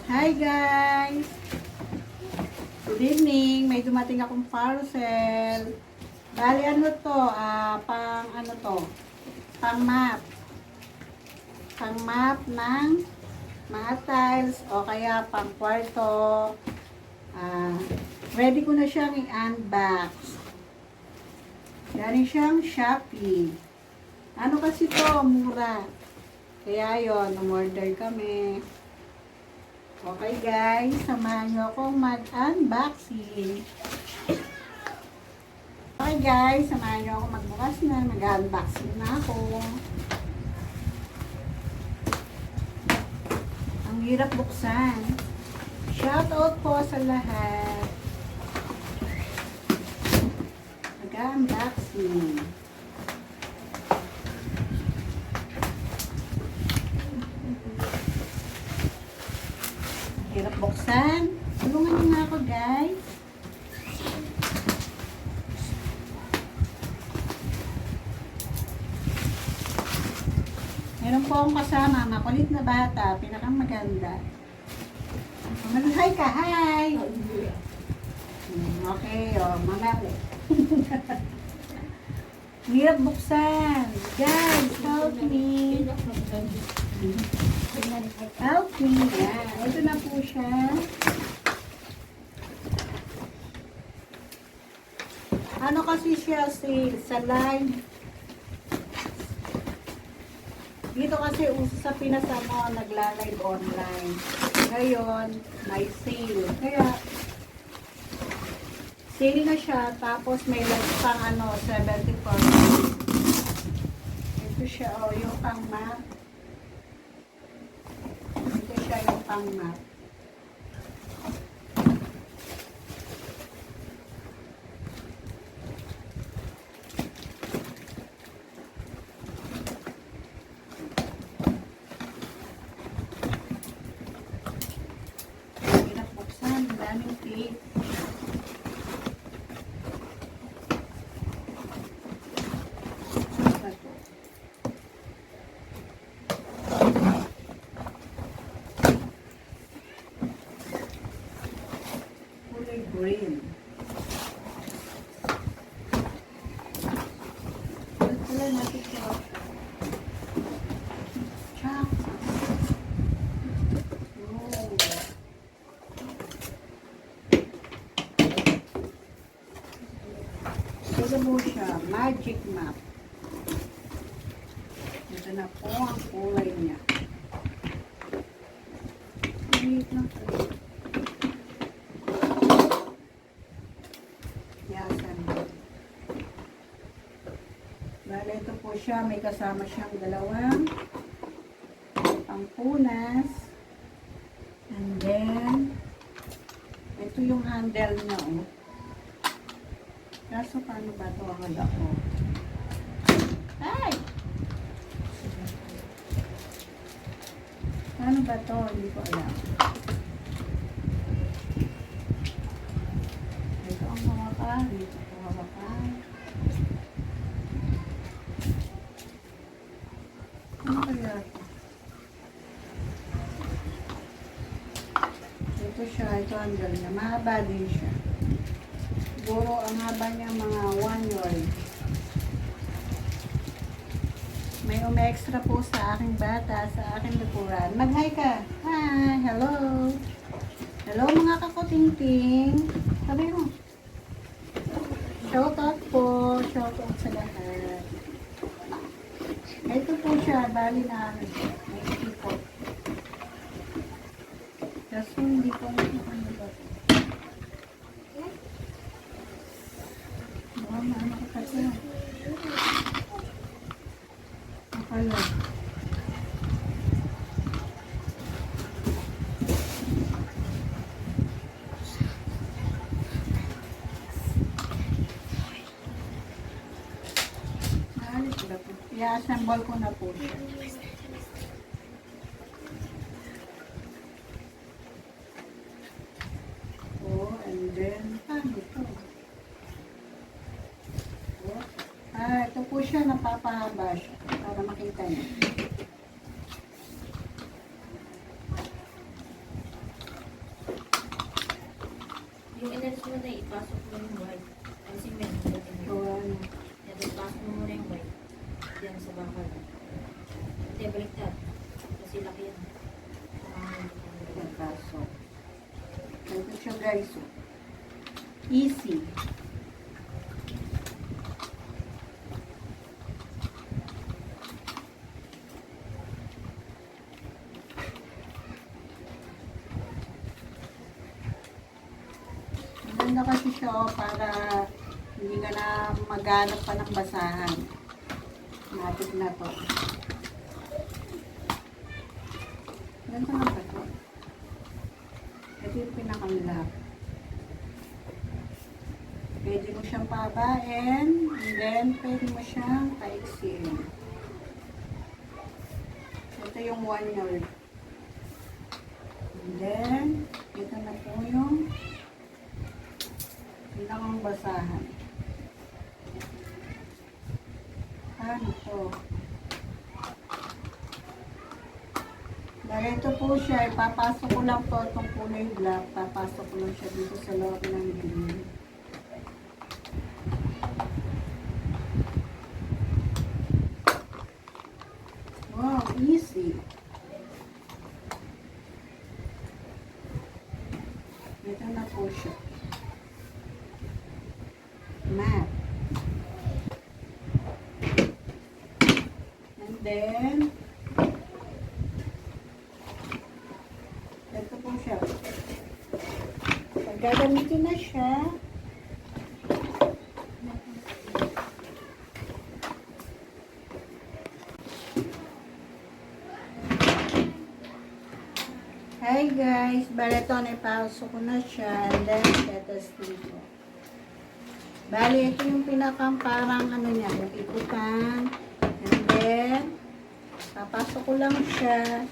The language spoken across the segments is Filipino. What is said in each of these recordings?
Hi guys! Good evening! May dumating akong parcel. Bali ano to? Pang ano to? Pang map. Pang map ng mga tiles o kaya pang kwarto. Ready ko na siyang i-unbox. Galing siyang Shopee. Ano kasi to? Mura. Kaya yon, umorder kami. Okay guys, samahan nyo akong mag-unboxing. Okay guys, samahan nyo akong magbukas na. Mag-unboxing na ako. Ang hirap buksan. Shoutout po sa lahat. Mag-unboxing. Hirap buksan. Tulungan niyo nga ako, guys. Meron po akong kasama, makulit na bata, pinakang maganda. Hi ka, hi! Okay, mamali. Hirap buksan. Guys, help me. Help me. Yan. Ito na po siya. Ano kasi siya sa live? Dito kasi uso sa Pinas nagla-live online. Ngayon, may sale. Kaya, sale na siya. Tapos may less pang 74. Ito siya, yung pang map. Ito siya yung pang map. Hirap buksan, daming tape. Kulay green. Wala natin ito. Chak. Ito mo siya, magic map. Ito na po ang kulay niya. Wait lang po. Yasan. Bale, ito po siya. May kasama siyang dalawang pangpunas. And then, ito yung handle niya, oh. Kaso, paano ba ito ang handa ko? Ay! Paano ba ito? Hindi ko alam. Ito ang hawakan. Dito ang hawakan. Ano kaya ito? Ito siya. Ito ang handle niya. Mahaba din siya. Siguro ang haba niya mga 1 yard. May umextra po sa aking bata, sa aking lukuran. Mag-hi ka. Hi! Hello! Hello mga kakutingting. Sabi mo. Shoutout po. Shoutout sa lahat. Ito po siya. Bali na may ikot. Kaso hindi ko ano ba ito. Maano ko kasi. Akala. Maalis ko na po. I-assemble ko na po siya. And then, paano ito? Ito po siya, napapahaba siya para makita niyo. ko tayo, ipasok mo yung white. Ang cement, So, ano. yan, ipasok mo muna yung white. Diyan sa bakal. Hindi, baliktad. Kasi laki yan. Pagpasok. Ito siya guys. Easy. Maganda kasi siya para hindi ka na maghanap pa ng basahan. Matik na to. Ganda na ba to? Ito yung pinaka-lock. Pwede mo siyang pabain, and then pwede mo siyang paiksin. Ito yung 1 yard. And then, ito na po yung pinakang basahan. Ano to? Ganito po siya, ipapasok ko lang po itong kulay black, papasok ko lang siya dito sa loob ng green. Wow, easy. Ito na po siya. Map. And then, ito po siya. Pag gagamitin na siya, hi guys, bali ito naipasok ko na siya, and then tetesting ko. Bali ito yung pinakang parang ano niya, yung ikutan, and then papasok ko lang siya,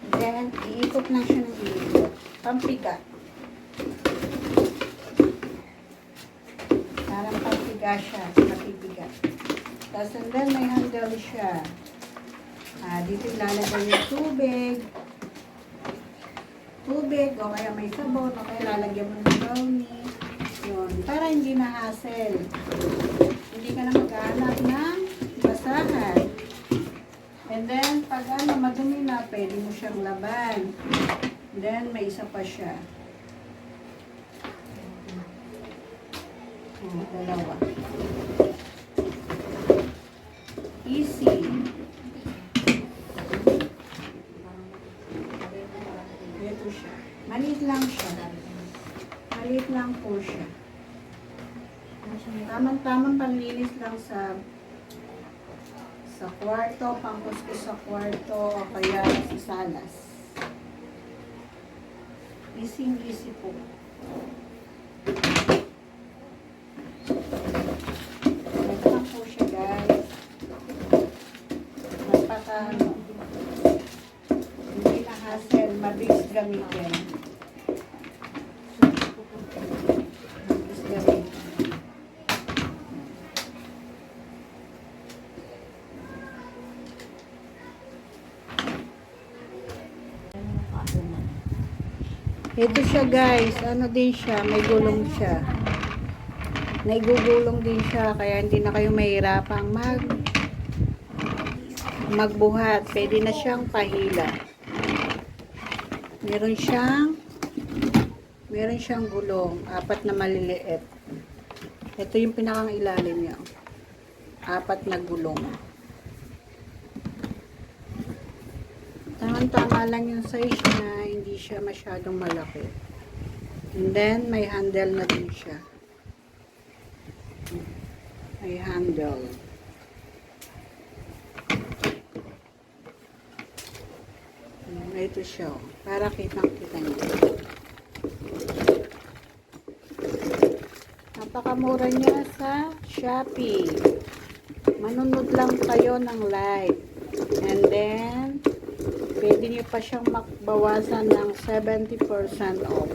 and then iikot lang siya ng iikot, pampiga. Parang pampiga siya, papipiga. Tapos and then may handle siya. Dito ilalagay yung tubig, o kaya may sabon, o kaya lalagyan mo ng brownie. Yun, para hindi na hassle. Hindi ka na maghahanap ng basahan. And then, pag ano, madumi na, pwede mo siyang laban. And then, may isa pa siya. Dalawa. Easy. Ito siya. Maliit lang siya. Maliit lang po siya. Tamang-tamang panlinis lang sa kwarto, pangkuskus sa kwarto, o kaya sa salas. Easy po. Ito lang po siya guys. Magpatano. Hindi na hassle, mabilis gamitin. Mabilis gamitin. Ito siya guys, ano din siya, may gulong siya. Naigugulong din siya, kaya hindi na kayo mahirapang magbuhat. Pwede na siyang pahila. Meron siyang gulong, 4 na maliliit. Ito yung pinakang ilalim niya. 4 na gulong. Tama lang yung size niya, hindi siya masyadong malaki. And then, may handle na din siya. May handle. Ito siya, para kitang-kita niyo. Napakamura niya sa Shopee. Manunod lang kayo ng live. And then, pwede niyo pa siyang makbawasan ng 70% off.